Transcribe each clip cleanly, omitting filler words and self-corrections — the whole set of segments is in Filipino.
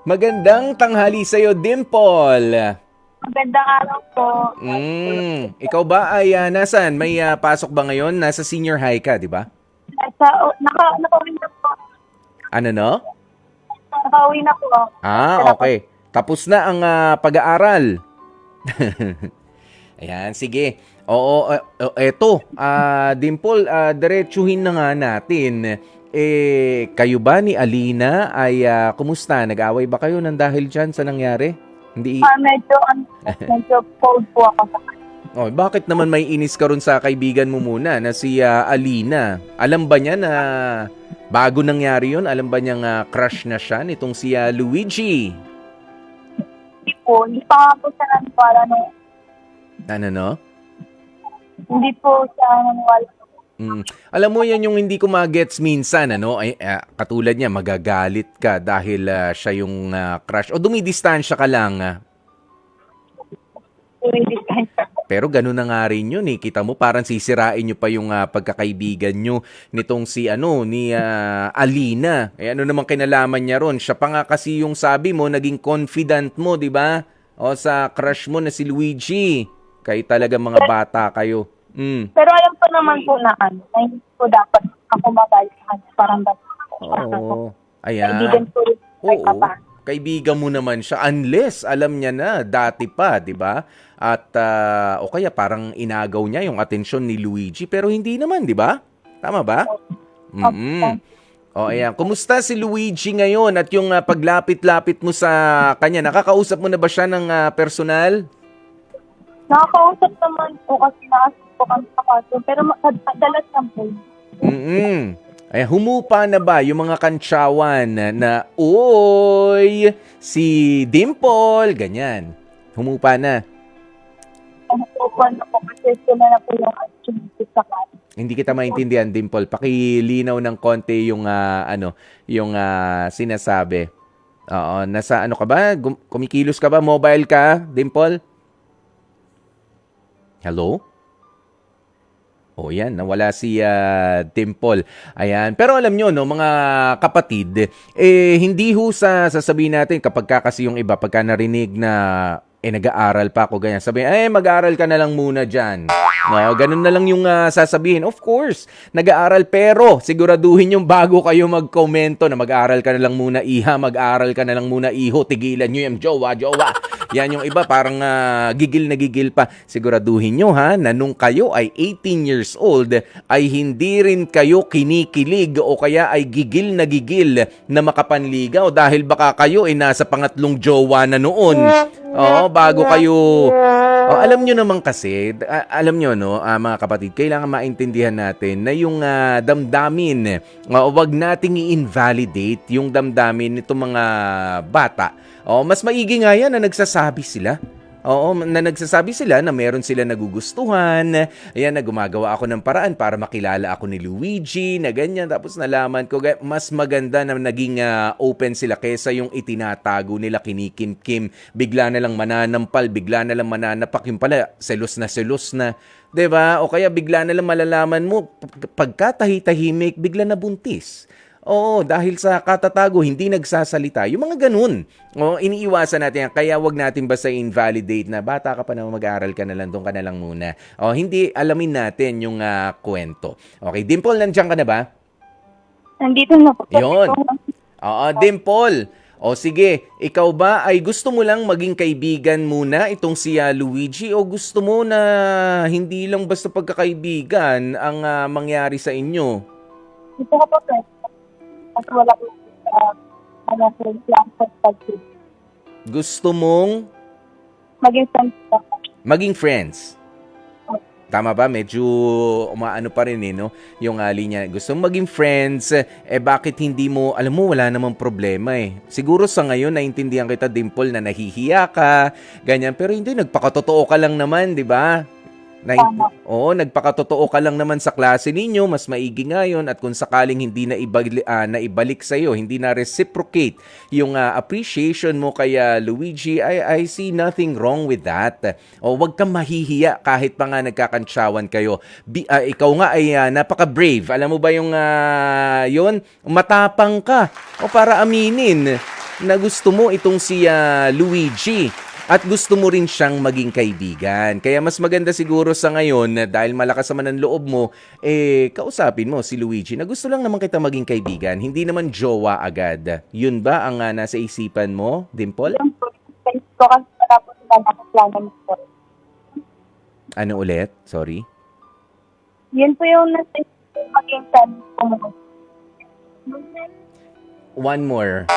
Magandang tanghali sa'yo, Dimple. Magandang araw po. Ikaw ba ay nasaan? May pasok ba ngayon? Nasa senior high ka, di ba? Nakauwi na po. Ano no? Nakauwi na po. Okay. Tapos na ang pag-aaral. Ayan, sige. Oo, eto. Dimple, diretsuhin na nga natin. Kayo ba ni Alina ay kumusta? Nag-away ba kayo nang dahil dyan sa nangyari? Hindi. Medyo cold po ako sa kanya. Oh, bakit naman may inis ka ron sa kaibigan mo muna na si Alina? Alam ba niya na bago nangyari yon? Alam ba niyang crush na siya nitong si Luigi? Hindi pa nga po siya naniwala nung, Ano no? hindi po siya naniwala. Alam mo yan yung hindi ko magets minsan, ano? Katulad niya, magagalit ka dahil siya yung crush. O dumidistansya ka lang. Pero ganun na nga rin yun eh. Kita mo parang sisirain nyo pa yung pagkakaibigan nyo nitong si ni Alina. Ano naman kinalaman niya ron? Siya pa nga kasi yung sabi mo, naging confidant mo, di ba? O sa crush mo na si Luigi. Kayo talaga mga bata kayo. Pero alam ko naman po na na hindi po dapat ako magalit sa kanya. Parang dapat Oo. Ayan. kaibigan po rin kahit Oo. pa. Kaibigan mo naman siya unless alam niya na dati pa, 'di ba? At o kaya parang inagaw niya yung atensyon ni Luigi pero hindi naman, 'di ba? Tama ba? O ayan, kumusta si Luigi ngayon at yung paglapit-lapit mo sa kanya? Nakakausap mo na ba siya ng personal? Nakakausap naman po kasi nakasip po kami sa kaso. Pero madalas lang po. Ay, humupa na ba yung mga kantsawan na, oy, si Dimple, ganyan. Humupa na. Ano po kasi sila na po yung activity sa kaso. Hindi kita maintindihan, Dimple. Pakilinaw ng konti yung yung sinasabi. Oo, nasa ano ka ba? Kumikilos ka ba? Mobile ka, Dimple? Hello? Oh, yan. Nawala si Dimple. Ayan. Pero alam nyo, no, mga kapatid, hindi ho sasabihin natin kapag kasi yung iba, pagka narinig na nag-aaral pa ako, ganyan. Sabihin, mag-aaral ka na lang muna dyan. No, ganun na lang yung sasabihin. Of course, nag-aaral pero siguraduhin yung bago kayo magkomento na mag-aaral ka na lang muna iha, mag-aaral ka na lang muna iho, tigilan nyo yung jowa. Yan yung iba, parang gigil na gigil pa. Siguraduhin nyo na nung kayo ay 18 years old, ay hindi rin kayo kinikilig o kaya ay gigil na makapanligaw dahil baka kayo ay nasa pangatlong jowa na noon. Oo, bago kayo... alam nyo naman kasi, alam nyo, no, mga kapatid, kailangan maintindihan natin na yung damdamin, wag nating i-invalidate yung damdamin nitong mga bata. Mas maigi nga yan na nagsasabi sila. Na nagsasabi sila na meron sila nagugustuhan. Ayan, na gumagawa ako ng paraan para makilala ako ni Luigi, na ganyan. Tapos nalaman ko, mas maganda na naging open sila kesa yung itinatago nila, kinikim-kim. Bigla na lang mananampal, bigla na lang mananapak. Yung pala, selos na. 'Di ba? O kaya bigla na lang malalaman mo, pagkatahi-tahimik, bigla na buntis. Oo, dahil sa katatago, hindi nagsasalita. Yung mga ganun. Iniiwasan natin yan. Kaya wag natin basta invalidate na bata ka pa na mag-aaral ka na lang, doon ka na lang muna. Hindi, alamin natin yung kwento. Okay, Dimple, nandiyan ka na ba? Nandito na po. Yun. Dimple. Sige, ikaw ba ay gusto mo lang maging kaibigan muna itong si Luigi o gusto mo na hindi lang basta pagkakaibigan ang mangyari sa inyo? Dito ko po, sir. Kasi wala po lang sa pag-ibig. Gusto mong Maging friends po. maging friends? Tama ba? Medyo umaano pa rin no? Yung linya. Gusto mong maging friends, bakit hindi mo, alam mo, wala namang problema Siguro sa ngayon, naintindihan kita, Dimple, na nahihiya ka, ganyan. Pero hindi, nagpakatotoo ka lang naman, di ba? Nagpakatotoo ka lang naman sa klase ninyo, mas maigi nga yun. At kung sakaling hindi na ibalik sa'yo, hindi na reciprocate yung appreciation mo kay Luigi, I see nothing wrong with that. Wag kang mahihiya kahit pa nga nagkakantsawan kayo. Ikaw nga ay napaka-brave. Alam mo ba yung yun? Matapang ka. Para aminin. na gusto mo itong si Luigi at gusto mo rin siyang maging kaibigan. Kaya mas maganda siguro sa ngayon na dahil malakas naman ang loob mo, kausapin mo si Luigi na gusto lang naman kita maging kaibigan, hindi naman jowa agad. Yun ba ang nasa isipan mo, Dimple? Yun po, friends ko kasi wala po sila nakaplano mo po. Ano ulit? Sorry. Yun po yung nasa maging friends ko mo. One more.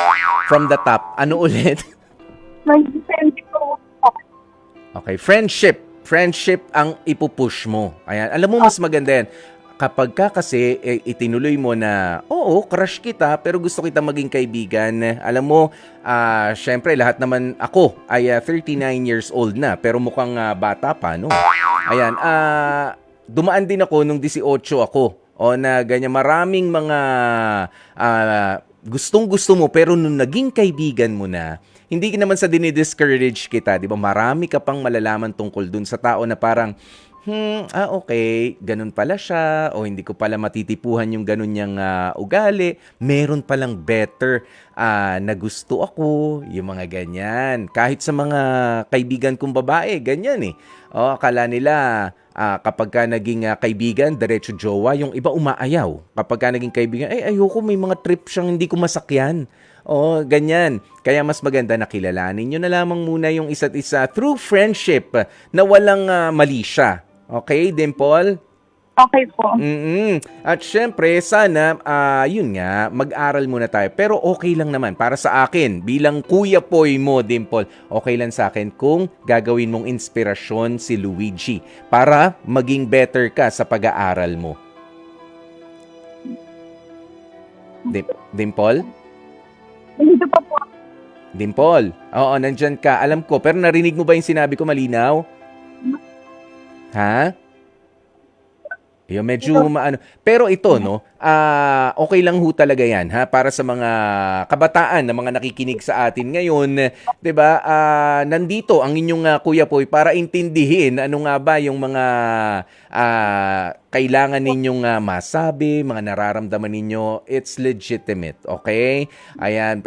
From the top. Ano ulit? Maging friends ko mo. Okay, friendship. Friendship ang ipupush mo. Ayan, alam mo mas maganda yan. Kapag ka kasi itinuloy mo na, oo, crush kita, pero gusto kita maging kaibigan. Alam mo, syempre lahat naman ako ay 39 years old na, pero mukhang bata pa, no? Ayan, dumaan din ako nung 18 ako. O na ganyan, maraming mga gustong-gusto mo, pero nung naging kaibigan mo na, hindi naman sa dinidiscourage kita, di ba? Marami ka pang malalaman tungkol dun sa tao na parang, okay, ganun pala siya, o hindi ko pala matitipuhan yung ganun niyang ugali, meron palang better na gusto ako, yung mga ganyan. Kahit sa mga kaibigan kong babae, ganyan eh. O, akala nila, kapag ka naging kaibigan, diretso jowa, yung iba umaayaw. Kapag ka naging kaibigan, ayoko, may mga trip siyang hindi ko masakyan. Oo, ganyan. Kaya mas maganda na kilalanin nyo na lamang muna yung isa't isa through friendship na walang mali siya. Okay, Dimple? Okay po. At syempre, sana, yun nga, mag-aral muna tayo. Pero okay lang naman. Para sa akin, bilang kuya poy mo, Dimple, okay lang sa akin kung gagawin mong inspirasyon si Luigi para maging better ka sa pag-aaral mo. Dimple? Dito pa po. Dimple, oo, nandyan ka. Alam ko, pero narinig mo ba yung sinabi ko malinaw? Ha? Yung medyo maano. Pero ito, no, okay lang ho talaga yan, ha? Para sa mga kabataan na mga nakikinig sa atin ngayon, 'di ba? Nandito ang inyong Kuya Poy para intindihin ano nga ba yung mga kailangan ninyong masabi, mga nararamdaman ninyo. It's legitimate, okay? Ayan,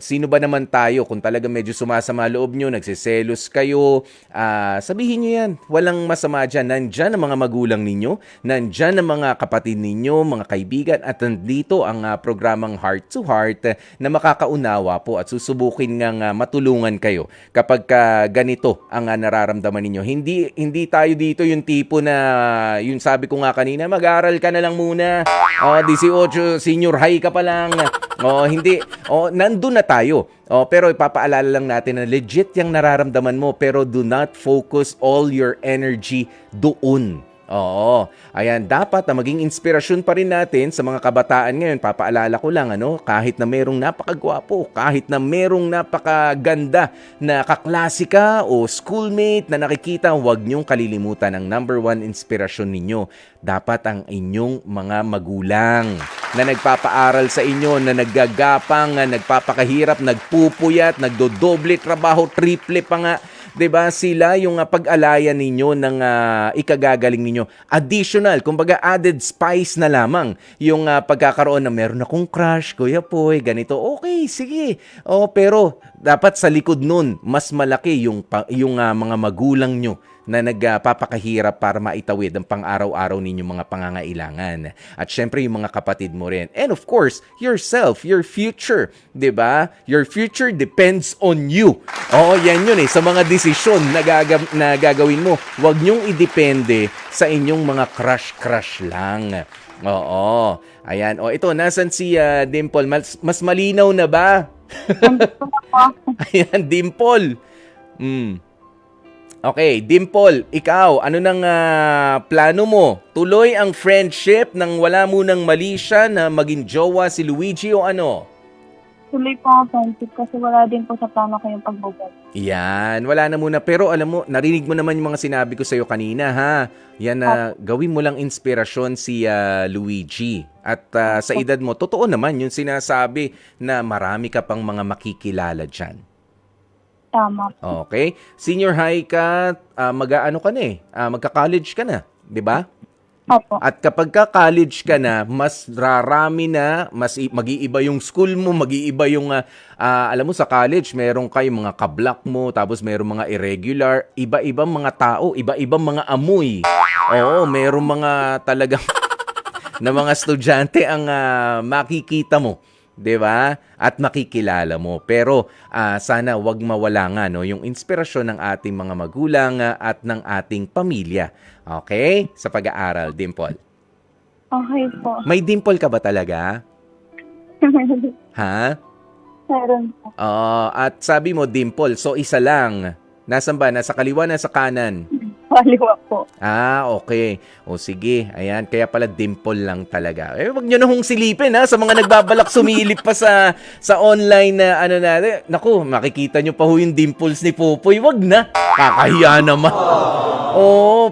sino ba naman tayo kung talaga medyo sumasama loob nyo, nagsiselos kayo, sabihin nyo yan. Walang masama dyan. Nandyan ang mga magulang ninyo, nandyan ang mga kapatid ninyo, mga kaibigan, at nandito ang programang Heart to Heart na makakaunawa po at susubukin ngang matulungan kayo kapag ganito ang nararamdaman ninyo. Hindi tayo dito yung tipo na, yung sabi ko nga kanina, mag-aral ka na lang muna. 18, senior high ka pa lang. Hindi. Nandun na tayo. Pero ipapaalala lang natin na legit yung nararamdaman mo, pero do not focus all your energy doon. Oo. Ayan, dapat na maging inspirasyon pa rin natin sa mga kabataan ngayon. Papaalala ko lang, kahit na merong napakagwapo, kahit na merong napakaganda na kaklasika o schoolmate na nakikita, huwag niyong kalilimutan ang number one inspirasyon ninyo. Dapat ang inyong mga magulang na nagpapaaral sa inyo, na naggagapang, na nagpapakahirap, nagpupuyat, nagdodoble trabaho, triple pa nga. 'Di ba? Sila yung pag-alayan ninyo ng ikagagaling ninyo. Additional, kumbaga added spice na lamang yung pagkakaroon na meron akong crush, Kuya Poy, ganito. Okay, sige. Pero dapat sa likod nun, mas malaki yung mga magulang nyo na nagpapakahirap para maitawid ang pang-araw-araw ninyong mga pangangailangan. At syempre, yung mga kapatid mo rin. And of course, yourself, your future. 'Di ba? Your future depends on you. Yan yun sa mga desisyon na gagawin mo. Huwag nyong idepende sa inyong mga crush lang. Oo. Ayan. Ito, nasan si Dimple? Mas malinaw na ba? Ayan, Dimple. Okay, Dimple, ikaw, ano nang plano mo? Tuloy ang friendship nang wala munang mali siya na maging jowa si Luigi o ano? Tuloy po ang friendship kasi wala din po sa plano ko yung pagbubog. Yan, wala na muna. Pero alam mo, narinig mo naman yung mga sinabi ko sa'yo kanina, ha? Yan, gawin mo lang inspirasyon si Luigi. At sa edad mo, totoo naman yung sinasabi na marami ka pang mga makikilala dyan. Tama. Okay? Senior high ka, mag-ano ka na magka-college ka na, di ba? Opo. At kapag ka college ka na, mas rarami na, mag-iiba yung school mo, mag-iiba yung, alam mo sa college, meron kayong mga kablock mo, tapos meron mga irregular, iba-ibang mga tao, iba-ibang mga amoy. Oo, meron mga talagang na mga estudyante ang makikita mo, 'di ba? At makikilala mo. Pero sana 'wag mawala nga no yung inspirasyon ng ating mga magulang at ng ating pamilya. Okay? Sa pag-aaral, Dimple. Okay po. May dimple ka ba talaga? Ha? Meron po. At sabi mo dimple, so isa lang. Nasaan ba? Nasa kaliwa, nasa kanan? Kaliwa po. Okay. O sige, ayan, kaya pala dimple lang talaga. Wag nyo na hong silipin ha, sa mga nagbabalak sumilip pa sa online na ano natin. Naku, makikita nyo pa ho yung dimples ni Popoy. Wag na, kakahiya naman.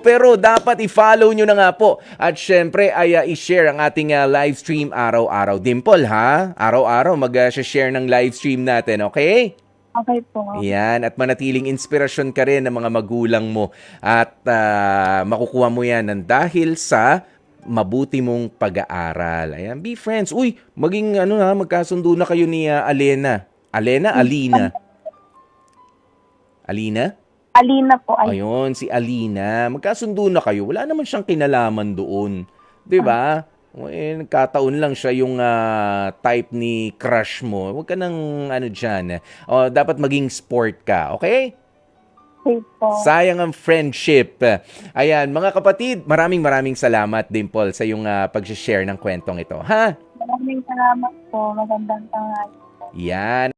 Pero dapat i-follow nyo na nga po. At syempre ay i-share ang ating live stream araw-araw. Dimple ha, araw-araw mag-share ng live stream natin, okay? Okay po. Yan, at manatiling inspirasyon ka rin ng mga magulang mo at makukuha mo yan ng dahil sa mabuti mong pag-aaral. Ayan, be friends. Uy, maging magkasundo na kayo ni Alena. Alina? Alina po. Ayun, si Alina. Magkasundo na kayo. Wala naman siyang kinalaman doon. 'Di ba? Nagkataon lang siya yung type ni crush mo. Huwag ka nang dyan. Dapat maging sport ka, okay? Okay po. Sayang ang friendship. Ayan, mga kapatid, maraming salamat, Dimple, sa yung pag-share ng kwentong ito. Ha? Maraming salamat po. Magandang tanghali. Yan.